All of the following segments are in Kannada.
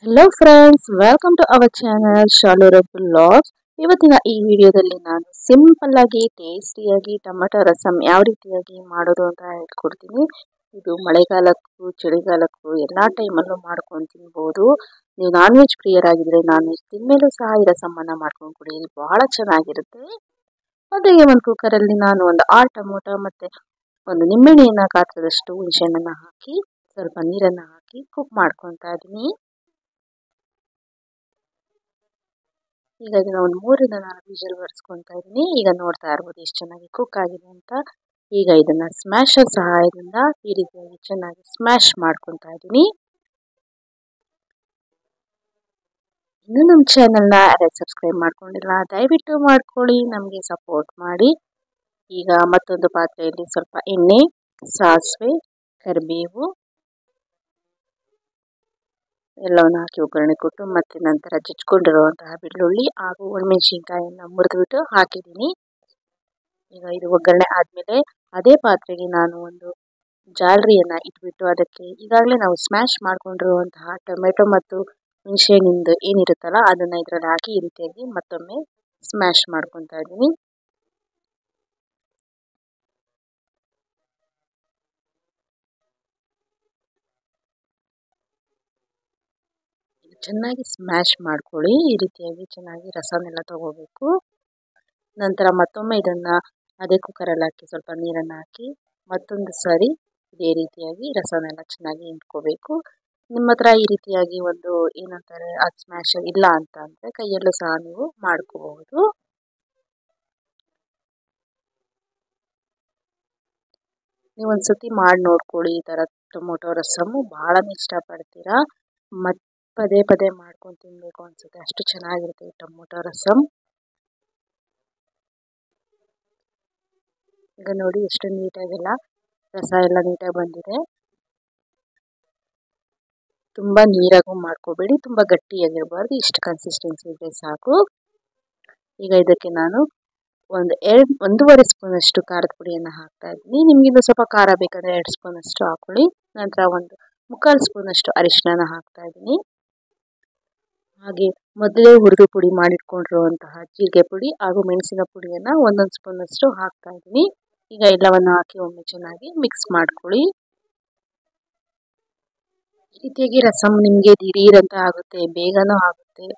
Hello friends, welcome to our channel ಶಾಲೂರ ವ್ಲಾಗ್ಸ್. ಇವತ್ತಿನ ಈ ವಿಡಿಯೋದಲ್ಲಿ ನಾನು ಸಿಂಪಲ್ ಆಗಿ ಟೇಸ್ಟಿಯಾಗಿ ಟೊಮೆಟೊ ರಸಂ ಯಾವ ರೀತಿಯಾಗಿ ಮಾಡೋದು ಅಂತ ಹೇಳ್ಕೊಡ್ತೀನಿ. ಇದು ಮಳೆಗಾಲಕ್ಕೂ ಚಳಿಗಾಲಕ್ಕೂ ಎಲ್ಲ ಟೈಮಲ್ಲೂ ಮಾಡ್ಕೊಂಡು ತಿನ್ಬೋದು. ನೀವು ನಾನ್ ವೆಜ್ ಪ್ರಿಯರಾಗಿದ್ರೆ ನಾನ್ ವೆಜ್ ತಿಂದ್ಮೇಲೂ ಸಹ ಈ ರಸಮನ್ನು ಮಾಡ್ಕೊಂಡು ಕುಡಿಯಿರಿ, ಬಹಳ ಚೆನ್ನಾಗಿರುತ್ತೆ. ಮೊದಲಿಗೆ ಒಂದು ಕುಕ್ಕರಲ್ಲಿ ನಾನು ಒಂದು 6 ಟೊಮೊಟೊ ಮತ್ತು ಒಂದು ನಿಂಬೆಹಣ್ಣಿನ ಗಾತ್ರದಷ್ಟು ಹುಣಸೆಹಣ್ಣನ್ನು ಹಾಕಿ ಸ್ವಲ್ಪ ನೀರನ್ನು ಹಾಕಿ ಕುಕ್ ಮಾಡ್ಕೊತಾ ಇದ್ದೀನಿ. ಈಗ ಇದನ್ನ ಒಂದು 3ರಿಂದ 4 ವಿಷಲ್ ಬರ್ಸ್ಕೊತಾ ಇದ್ದೀನಿ. ಈಗ ನೋಡ್ತಾ ಇರ್ಬೋದು ಎಷ್ಟು ಚೆನ್ನಾಗಿ ಕುಕ್ ಆಗಿದೆ ಅಂತ. ಈಗ ಇದನ್ನ ಸ್ಮ್ಯಾಶರ್ ಸಹಾಯದಿಂದ ಈ ರೀತಿಯಾಗಿ ಚೆನ್ನಾಗಿ ಸ್ಮ್ಯಾಶ್ ಮಾಡ್ಕೊತಾ ಇದ್ದೀನಿ. ಇನ್ನು ನಮ್ಮ ಚಾನಲ್ನ ಸಬ್ಸ್ಕ್ರೈಬ್ ಮಾಡ್ಕೊಂಡಿಲ್ಲ ದಯವಿಟ್ಟು ಮಾಡ್ಕೊಳ್ಳಿ, ನಮಗೆ ಸಪೋರ್ಟ್ ಮಾಡಿ. ಈಗ ಮತ್ತೊಂದು ಪಾತ್ರೆಯಲ್ಲಿ ಸ್ವಲ್ಪ ಎಣ್ಣೆ, ಸಾಸಿವೆ, ಕರಿಬೇವು ಎಲ್ಲವನ್ನು ಹಾಕಿ ಒಗ್ಗರಣೆ ಕೊಟ್ಟು ಮತ್ತೆ ನಂತರ ಜಜ್ಕೊಂಡಿರುವಂತಹ ಬೆಳ್ಳುಳ್ಳಿ ಹಾಗೂ ಒಣಮೆಣಸಿನಕಾಯಿಯನ್ನು ಮುರಿದುಬಿಟ್ಟು ಹಾಕಿದ್ದೀನಿ. ಈಗ ಇದು ಒಗ್ಗರಣೆ ಆದಮೇಲೆ ಅದೇ ಪಾತ್ರೆಗೆ ನಾನು ಒಂದು ಜಾಲರಿಯನ್ನು ಇಟ್ಬಿಟ್ಟು ಅದಕ್ಕೆ ಈಗಾಗಲೇ ನಾವು ಸ್ಮ್ಯಾಶ್ ಮಾಡ್ಕೊಂಡಿರುವಂತಹ ಟೊಮೆಟೊ ಮತ್ತು ಹುಣಸೆಹಣ್ಣಿಂದು ಏನಿರುತ್ತಲ್ಲ ಅದನ್ನು ಇದರಲ್ಲಿ ಹಾಕಿ ಈ ರೀತಿಯಾಗಿ ಮತ್ತೊಮ್ಮೆ ಸ್ಮ್ಯಾಶ್ ಮಾಡ್ಕೊತಾ ಇದ್ದೀನಿ. ಚೆನ್ನಾಗಿ ಸ್ಮ್ಯಾಶ್ ಮಾಡ್ಕೊಳ್ಳಿ. ಈ ರೀತಿಯಾಗಿ ಚೆನ್ನಾಗಿ ರಸನೆಲ್ಲ ತಗೋಬೇಕು. ನಂತರ ಮತ್ತೊಮ್ಮೆ ಇದನ್ನು ಅದೇ ಕುಕ್ಕರಲ್ಲಿ ಹಾಕಿ ಸ್ವಲ್ಪ ನೀರನ್ನು ಹಾಕಿ ಮತ್ತೊಂದು ಸರಿ ಇದೇ ರೀತಿಯಾಗಿ ರಸನೆಲ್ಲ ಚೆನ್ನಾಗಿ ಹಿಂಡ್ಕೋಬೇಕು. ನಿಮ್ಮ ಹತ್ರ ಈ ರೀತಿಯಾಗಿ ಒಂದು ಏನಂತಾರೆ ಅದು ಸ್ಮ್ಯಾಶರ್ ಇಲ್ಲ ಅಂತ ಅಂದರೆ ಕೈಯಲ್ಲೂ ಸಹ ನೀವು ಮಾಡ್ಕೋಬಹುದು. ನೀವು ಒಂದ್ಸತಿ ಮಾಡಿ ನೋಡ್ಕೊಳ್ಳಿ. ಈ ಥರ ಟೊಮೊಟೊ ರಸಮ್ಮು ಭಾಳ ಇಷ್ಟಪಡ್ತೀರಾ. ಪದೇ ಪದೇ ಮಾಡ್ಕೊಂಡು ತಿನ್ನಬೇಕು ಅನ್ಸುತ್ತೆ, ಅಷ್ಟು ಚೆನ್ನಾಗಿರುತ್ತೆ ಈ ಟೊಮೊಟೊ ರಸಂ. ಈಗ ನೋಡಿ ಎಷ್ಟು ನೀಟಾಗೆಲ್ಲ ರಸ ಎಲ್ಲ ನೀಟಾಗಿ ಬಂದಿದೆ. ತುಂಬ ನೀರಾಗೂ ಮಾಡ್ಕೋಬೇಡಿ, ತುಂಬ ಗಟ್ಟಿಯಾಗಿರಬಾರ್ದು, ಇಷ್ಟು ಕನ್ಸಿಸ್ಟೆನ್ಸಿ ಇದ್ರೆ ಸಾಕು. ಈಗ ಇದಕ್ಕೆ ನಾನು ಒಂದು 1.5 ಸ್ಪೂನಷ್ಟು ಖಾರದ ಪುಡಿಯನ್ನು ಹಾಕ್ತಾ ಇದ್ದೀನಿ. ನಿಮ್ಗೆ ಇನ್ನೂ ಸ್ವಲ್ಪ ಖಾರ ಬೇಕಾದರೆ 2 ಸ್ಪೂನಷ್ಟು ಹಾಕೊಳ್ಳಿ. ನಂತರ ಒಂದು 3/4 ಸ್ಪೂನಷ್ಟು ಅರಿಶಿನ ಹಾಕ್ತಾ ಇದ್ದೀನಿ. ಹಾಗೆ ಮೊದಲೇ ಹುರಿದು ಪುಡಿ ಮಾಡಿಟ್ಕೊಂಡಿರುವಂತಹ ಜೀರಿಗೆ ಪುಡಿ ಹಾಗೂ ಮೆಣಸಿನ ಪುಡಿಯನ್ನು 1 ಸ್ಪೂನಷ್ಟು ಹಾಕ್ತಾ ಇದ್ದೀನಿ. ಈಗ ಎಲ್ಲವನ್ನು ಹಾಕಿ ಒಮ್ಮೆ ಚೆನ್ನಾಗಿ ಮಿಕ್ಸ್ ಮಾಡ್ಕೊಳ್ಳಿ. ಈ ರೀತಿಯಾಗಿ ರಸಮ್ ನಿಮಗೆ ದಿಢೀರಂತ ಆಗುತ್ತೆ, ಬೇಗನೂ ಆಗುತ್ತೆ.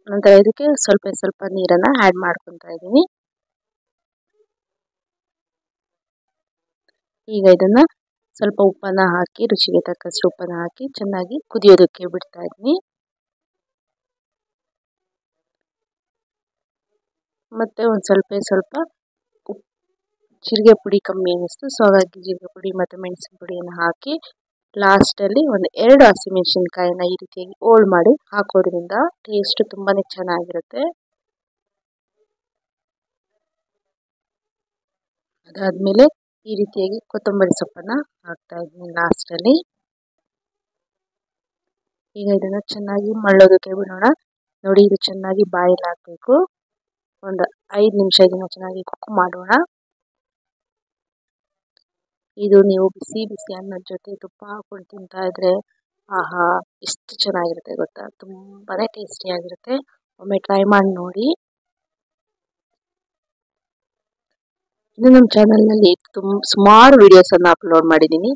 ನಂತರ ಇದಕ್ಕೆ ಸ್ವಲ್ಪ ನೀರನ್ನು ಆ್ಯಡ್ ಮಾಡ್ಕೊತಾ ಇದ್ದೀನಿ. ಈಗ ಇದನ್ನು ಸ್ವಲ್ಪ ಉಪ್ಪನ್ನು ಹಾಕಿ ರುಚಿಗೆ ತಕ್ಕಷ್ಟು ಉಪ್ಪನ್ನು ಹಾಕಿ ಚೆನ್ನಾಗಿ ಕುದಿಯೋದಕ್ಕೆ ಬಿಡ್ತಾ ಇದ್ದೀನಿ. ಮತ್ತು ಒಂದು ಸ್ವಲ್ಪ ಜೀರಿಗೆ ಪುಡಿ ಕಮ್ಮಿ ಅನ್ನಿಸ್ತು, ಸೊ ಹಾಗಾಗಿ ಜೀರಿಗೆ ಪುಡಿ ಮತ್ತು ಮೆಣಸಿನ ಪುಡಿಯನ್ನು ಹಾಕಿ ಲಾಸ್ಟಲ್ಲಿ ಒಂದು 2 ಹಸಿಮೆಣಸಿನಕಾಯಿನ ಈ ರೀತಿಯಾಗಿ ಹೋಳು ಮಾಡಿ ಹಾಕೋದ್ರಿಂದ ಟೇಸ್ಟ್ ತುಂಬಾ ಚೆನ್ನಾಗಿರುತ್ತೆ. ಅದಾದಮೇಲೆ ಈ ರೀತಿಯಾಗಿ ಕೊತ್ತಂಬರಿ ಸೊಪ್ಪನ್ನು ಹಾಕ್ತಾ ಇದ್ದೀನಿ ಲಾಸ್ಟಲ್ಲಿ. ಈಗ ಇದನ್ನು ಚೆನ್ನಾಗಿ ಮಳ್ಳೋದಕ್ಕೆ ಬಿಡೋಣ. ನೋಡಿ, ಇದು ಚೆನ್ನಾಗಿ ಬಾಯಲ್ಲಿ ಹಾಕಬೇಕು. ಒಂದು 5 ನಿಮಿಷ ಇದನ್ನು ಚೆನ್ನಾಗಿ ಕುಕ್ ಮಾಡೋಣ. ಇದು ನೀವು ಬಿಸಿ ಬಿಸಿ ಅನ್ನದ ಜೊತೆ ತುಪ್ಪ ಹಾಕೊಂಡು ತಿಂತಾ ಇದ್ರೆ ಆಹಾ ಎಷ್ಟು ಚೆನ್ನಾಗಿರುತ್ತೆ ಗೊತ್ತಾ, ತುಂಬಾ ಟೇಸ್ಟಿಯಾಗಿರುತ್ತೆ. ಒಮ್ಮೆ ಟ್ರೈ ಮಾಡಿ ನೋಡಿ. ಇನ್ನು ನಮ್ಮ ಚಾನಲ್ನಲ್ಲಿ ಸುಮಾರು ವಿಡಿಯೋಸನ್ನು ಅಪ್ಲೋಡ್ ಮಾಡಿದ್ದೀನಿ,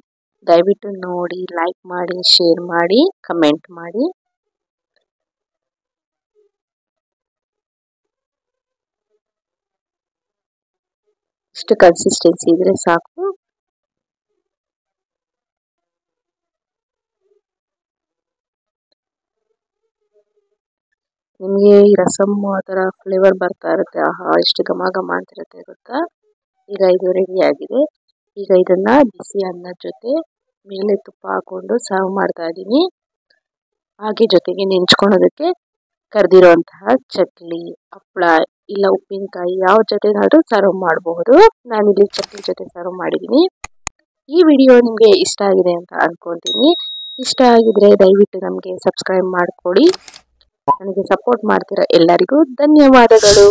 ದಯವಿಟ್ಟು ನೋಡಿ, ಲೈಕ್ ಮಾಡಿ, ಶೇರ್ ಮಾಡಿ, ಕಮೆಂಟ್ ಮಾಡಿ. ಇಷ್ಟು ಕನ್ಸಿಸ್ಟೆನ್ಸಿ ಇದ್ರೆ ಸಾಕು. ನಿಮಗೆ ಈ ರಸಮ್ ಆ ಥರ ಫ್ಲೇವರ್ ಬರ್ತಾ ಇರುತ್ತೆ, ಆಹಾ ಎಷ್ಟು ಘಮ ಘಮ ಅಂತಿರುತ್ತೆ ಗೊತ್ತಾ. ಈಗ ಇದು ರೆಡಿ ಆಗಿದೆ. ಈಗ ಇದನ್ನು ಬಿಸಿ ಅನ್ನದ ಜೊತೆ ಮೇಲೆ ತುಪ್ಪ ಹಾಕ್ಕೊಂಡು ಸರ್ವ್ ಮಾಡ್ತಾ ಇದ್ದೀನಿ. ಹಾಗೆ ಜೊತೆಗೆ ನೆಂಚ್ಕೊಳೋದಕ್ಕೆ ಕರೆದಿರುವಂತಹ ಚಟ್ಲಿ, ಹಪ್ಪಳ ಇಲ್ಲ ಉಪ್ಪಿನಕಾಯಿ ಯಾವ ಜೊತೆನಾದರೂ ಸರ್ವ್ ಮಾಡಬಹುದು. ನಾನಿಲ್ಲಿ ಚಟ್ನಿ ಜೊತೆ ಸರ್ವ್ ಮಾಡಿದ್ದೀನಿ. ಈ ವಿಡಿಯೋ ನಿಮಗೆ ಇಷ್ಟ ಆಗಿದೆ ಅಂತ ಅಂದ್ಕೊತೀನಿ. ಇಷ್ಟ ಆಗಿದ್ರೆ ದಯವಿಟ್ಟು ನಮಗೆ ಸಬ್ಸ್ಕ್ರೈಬ್ ಮಾಡ್ಕೊಳ್ಳಿ. ನನಗೆ ಸಪೋರ್ಟ್ ಮಾಡ್ತೀರಾ ಎಲ್ಲರಿಗೂ ಧನ್ಯವಾದಗಳು.